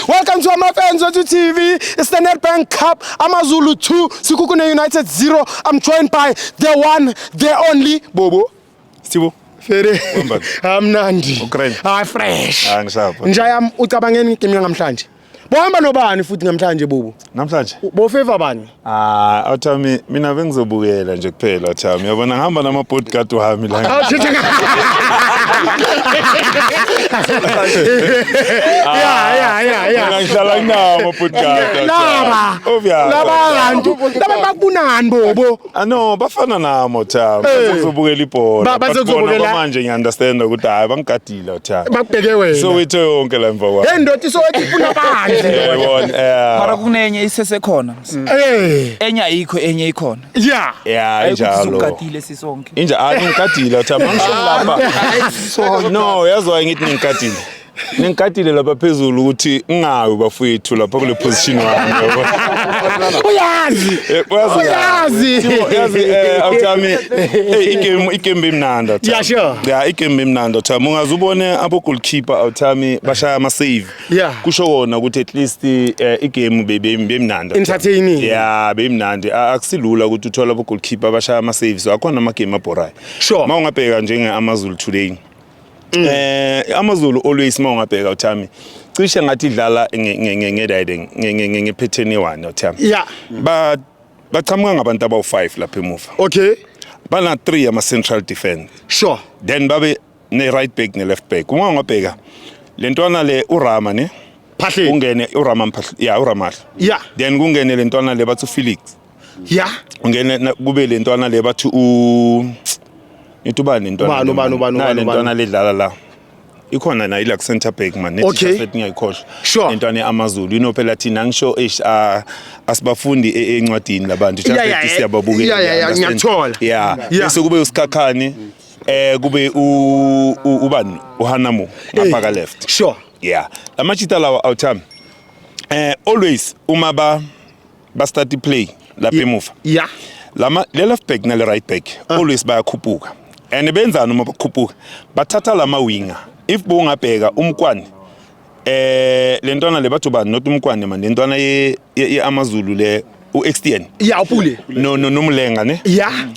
Welcome to FANS Wethu TV. It's the Nedbank Cup. AmaZulu 2, Sekhukhune United 0. I'm joined by the one, the only Bobo. Stibo. Fere. I'm Nandi. Fresh. Njaya ucabangeni kimi namhlanje. Bohamba nobani futhi namhlanje Bobo? Namhlanje? Bo favor bani? Awuthami mina bengizobukela nje kuphela Thami. Uyabona ngihamba nama podcast uhami la. Yeah. Ngihlala nginawo podcast. Laba. Labantu bakubunani Bobo? No, bafana namo Thami. Bazobukela ibhola. Bazobukela manje ngiunderstand ukuthi hayi bangigadile Thami. Bakubheke wena. So wethu yonke la mva kwami. Hey ndothi so wethi ufuna bani? Mara kunenye isesekhona. Enye ayikho enye ikhona. Yeah, njalo. Ugadile sisonke. Ngigadile Thami. Ngisho lapha. So no, yazwa ngithi ngigadile. Ngigadile lapha phezulu ukuthi ngawe bafowethu lapha kule position wami yabo. Uyazi awuthami igame imnanda Thami. Yeah, sure. Yeah, igame imnanda Thami. Ungazubone abo goalkeeper awuthami bashaya ama save. Kusho kona ukuthi at least igame bemnanda. Entertaining. Yeah, bemnandi. Akusilula ukuthi uthola abo goalkeeper bashaya ama saves. Akhona ama game abhorayo. Sure. Mawungabheka njenge AmaZulu today. AmaZulu always mawungabheka uThami cishe ngathi idlala ngepattern e1 uThami. Yeah. Baqhamuka ngabantu abawu5 lapha emuva. Okay. Bana 3 ama central defense. Sure. Then babe ne right back ne left back. Uma ungabheka lentwana le uRama ne Phahle. Ungene uRama Mphahle. Yeah, uRama. Yeah. Then kungene lentwana le bathu Felix. Yeah. Ungene kube lentwana le bathu Itubani ntwana lentwana ledlala la ikhona na ila center back man nethi setting ayikhohle lentwana eAmaZulu you know phela thina ngisho asibafundi encwadini labantu just that siyababukela ngiyathola bese kube uSikhakhane kube ubani uHanamu ngapha ka left sure lamachita lawa awuthami always uma ba start play lapha emuva le left back na le right back always bayakhuphuka and benzana uma bakhuphuka bathatha lama winger if bongabheka umkwani lentwana le bathu bani not umkwani man lentwana yeAmaZulu le uExte upule nomlenga ne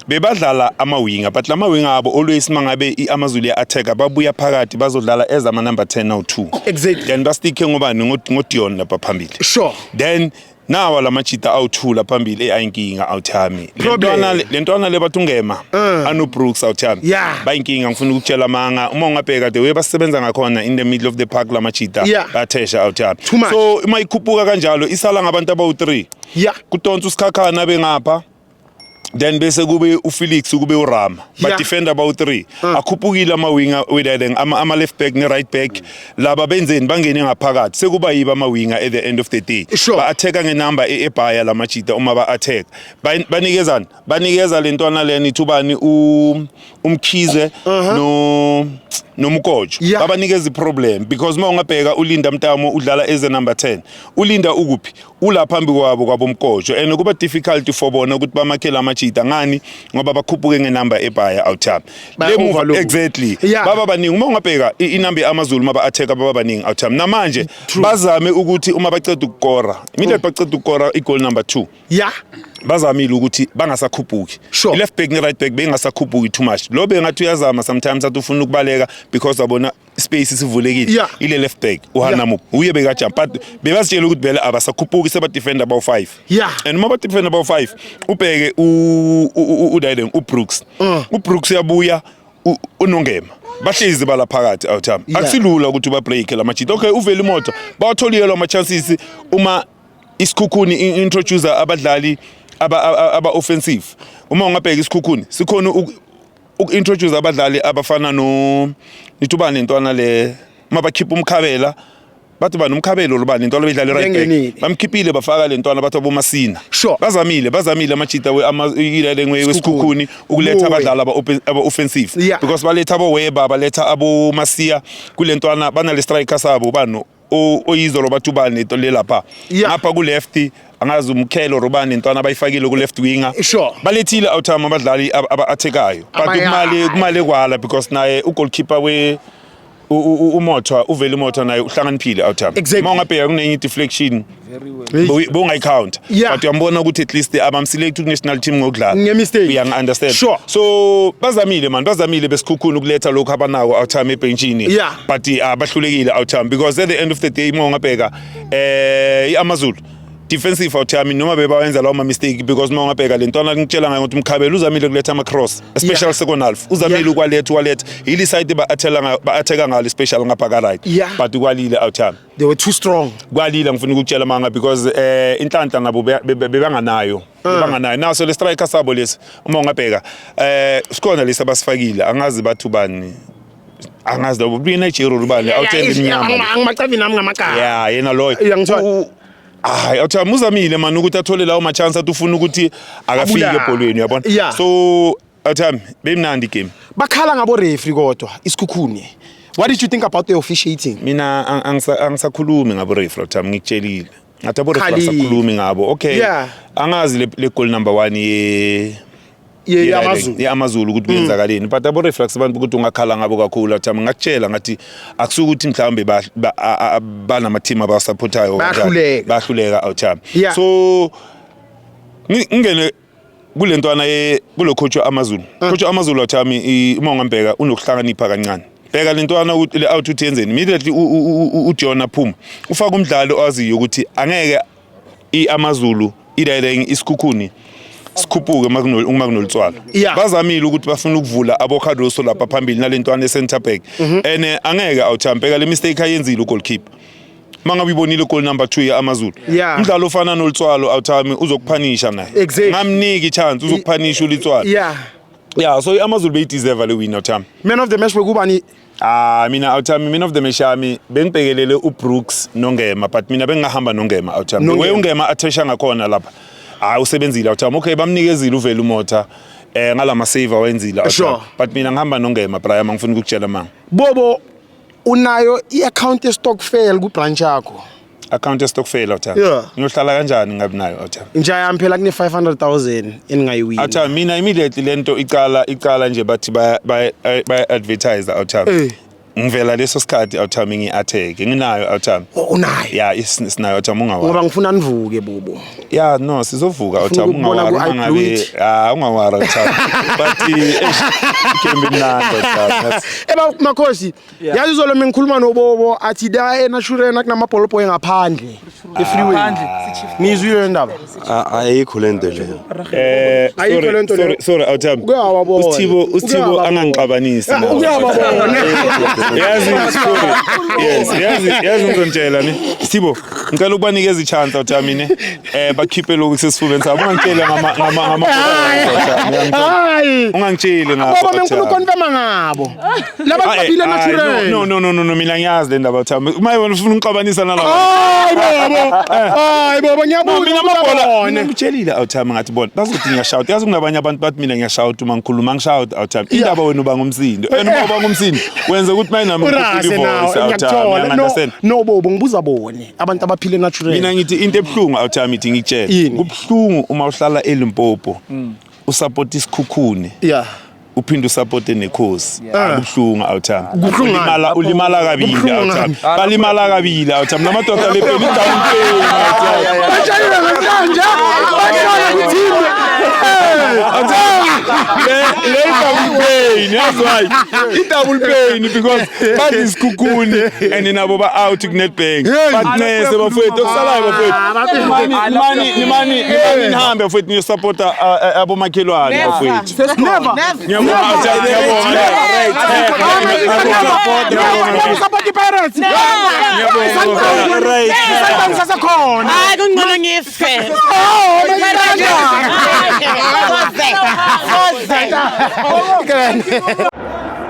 bebadlala ama winger but lama winger abo always mangabe iAmaZulu ya-attacker babuya phakathi bazodlala as ama number 10 now 2 exactly then basticke ngobani ngoDion lapha phambili sure then nawa lamachita awuthula phambili ayinkinga awuthami lentwana le bathungema anu Brooks awuthami bayinkinga ngifuna ukutshela manga uma ungabheka the way basebenza ngakhona in the middle of the park lamachita bathesha awuthami so uma ikhuphuka kanjalo isala ngabantu abawu3 kutonsa uSikhakhane bengapha then bese kube uFelix kube uRama but defender abawu3 akhuphukile ama winger with ama left back ne right back laba benzeni bangene ngaphakathi sekuba yiba ama winger at the end of the day ba attacker ngenumber ebhaya lamachita uma ba attack banikeza lentwana leni ithubani umkhize nomkojo babanikeza iproblem because mawungabheka uLinda Mtamo udlala as a number 10 uLinda ukuphi ula phambi kwabo mkojo and kuba difficult for bona ukuthi bamakhela amachita ngani ngoba bakhuphuke ngenumber ebhaya awuthami lemuva exactly baba baningi uma ungabheka inumber yaAmaZulu maba attacker baba baningi awuthami namanje bazame ukuthi uma baceda ukukora immediate baceda ukukora igoal number 2 bazamile ukuthi bangasakhuphuki left back ne right back bengasakhuphuki too much lo bengathi uyazama sometimes athi ufuna ukubaleka because abona space isivulekile ile left back uHanamu uye bekajump but bebasitshela ukuthi vele abasakhuphuki seba defender abawu5 and uma ba defender abawu5 ubheke uBrooks uBrooks yabuya unongema bahlezi bala phakathi awuthami akusilula ukuthi ba break la machita okay uvela imoto bawatholiyela ama chances uma Sekhukhune introduce abadlali aba offensive uma ungabheka Sekhukhune sikhona ukintroduce abadlali abafana nithubani lentwana le mabakhipha umkhabela bathi bani umkhabelo lobani into abedlala right back bamkhiphile bafaka lentwana bathi abomasina bazamile amachita weSekhukhune ukuletha abadlali aba offensive because baletha abo Weba baletha abo Masiya kulentwana bana le striker sabo bano oyizolo bathu bani into lelapha ngapha ku left angazi umkhelo robani intwana abayifakile ku left winger balethile outhama abadlali aba-attacker but kumale kwala because naye ugoalkeeper umoto uvele imoto nayo uhlakaniphile awuthami Exactly. mawungabheka kunenye deflection bongayicount Yeah. but uyambona ukuthi at least abamselect ku-national team ngokudlala Nge-mistake. uyangi-understand Sure. so bazamile besikhukhuni ukuletha lokhu abanako awuthami ebhentshini Yeah. but bahlulekile awuthami because at the end of the day mawungabheka i-AmaZulu defensive awuthami noma bebawenza lawo ma-mistake because uma ungabheka le ntwana ngitshela ngayo ukuthi Mkhabela uzamile kuletha ama-cross especially Yeah. second half uzamile ukwaletha yili side ba-atheka ngalo special ngapha ka-right Yeah. but kwalile awuthami They were too strong. kwalile ngifuna ukutshela manga because inhlanhla nabo bebanganayo naso le striker sabo lesi uma ungabheka sikhona lesi abasifakile angazi bathu bani angazi labo Nigeria rubani awuthemba iminyama Angimacavi nami ngamagama. yeah yena loyo Ngithola. hayi awuthama uzamile man ukuthi athole lawo ma chance athi ufuna ukuthi akafike Abulala. ebholweni uyabona Yeah. so awuthama bemnandi game Bakhala ngabo referee kodwa isikhukhune. What did you think about the officiating? mina angisakhulumi ngabo referee awuthama ngikutshelile ngathi abo referee Khalile. asakhulumi ngabo okay Yeah. angazi le goal number 1 AmaZulu. AmaZulu ukuthi kuyenzakaleni but abo reflex abantu ukuthi ungakhala ngabo kakhulu awuthama ngakutshela ngathi akusukuthi mhlawumbe banama team abasupportayo bahluleka awuthama Yeah. so ngingene kulentwana kulo coach AmaZulu coach AmaZulu awuthami uma ungambheka unokuhlakanipha kancane bheka lentwana le out uthi yenzeni immediately uJona phuma ufaka umdlalo owaziyo ukuthi angeke iAmaZulu idirect isikhukhuni sikhuphuke uma kunoltswala Yeah. bazamile ukuthi bafuna ukuvula abokhadoso lapha phambili nalentwana center back ene angeke awuthambeka le mistake ayenzile ugoalkeeper mangabe ibonile goal number 2 yaAmaZulu Yeah. umdlalo ofana noltswalo awuthami uzokuphanisha naye Exactly. ngamniki chance uzokuphanisha ulitswalo Yeah. so iAmaZulu beyideserve le win awuthami Man of the match bekubani? mina awuthami mina of the match yami bengibhekelele uBrooks Nongema but mina bengahamba Nongema awuthami Nongema. we ungema athesha ngakhona lapha usebenzile awuthami okay bamnikezile uvela umota ngalama save awenzile Sure. but mina ngihamba Nongema Brian ngifuna ukutshela manga Bobo unayo i-account ye-stockfell ku-branch yakho. account stockfell awuthami Yeah. ngiyohlala kanjani ngabi nayo awuthami Nja yami phela kune 500,000 engingayiwini. awuthami mina immediately lento iqala nje bathi baya advertise awuthami ngivela leso sikhathi awuthami ngi-attack nginayo awuthami Unayo. yeah isinayo awuthami ungawari Ngoba ngifuna nivuke bobo. yeah no sizovuka awuthami ungawari mangabe ungawari awuthami but ikembe mnandi awuthami Eba makhosi yazi uzolo mengikhuluma nobobo athi da enashurena kunamabholopo engaphandle e-freeway. Nizwile ndaba? ayikho lento nje Ayikho lento leyo. sorry awuthami Kuyababona. uSithibo angangixabanisi Uyababona. yazi ngizongitshela ni Sithibo ngicela ukubanikeza ichance awuthami ne bakhiphe lokhu sesifubeni sabo ungangitshela ngama Hayi. ungangitsheli ngapha Bobo mengifuna ukonfirma ngabo. Laba baphile natural. no mina ngiyazi le ndaba awuthami uma ufuna ukuxabanisa nalabo Hayi bobo ngiyabuza mina amabhola mina ngitshelile awuthami ngathi bona bazothi ngiyashout yazi kunabanye abantu bathi mina ngiyashout uma ngikhuluma ngishout awuthami indaba wena uba ngumsindo uma uba ngumsindo wenza ukuthi mina nami ngikhulule voice awuthami understand no bobo ngibuza bone abantu abaphile natural. mina ngithi into ebhlungu awuthami ithi ngitshela kubhlungu uma uhlala eLimpopo usupport isikhukhune Yeah. uphinde usupport nekhosi kubhlungu awuthami Kubuhlungu. ulimala kabili Kubuhlungu. awuthami balimala kabili awuthami namadoda lephela down pain Bajayele ngamanje. Bajayele kuthimbe. double pain that's why double pain because bathi isikhukhune and nabo ba out ku Nedbank but nese bafethu okusalayo bafethu mani nihambe bafethu ni supporter abomakhelwane bafethu Never. ngiyabonga Support the parents. right Sasakhona. Hayi kungcono ngife. Oh, my God. Hayi.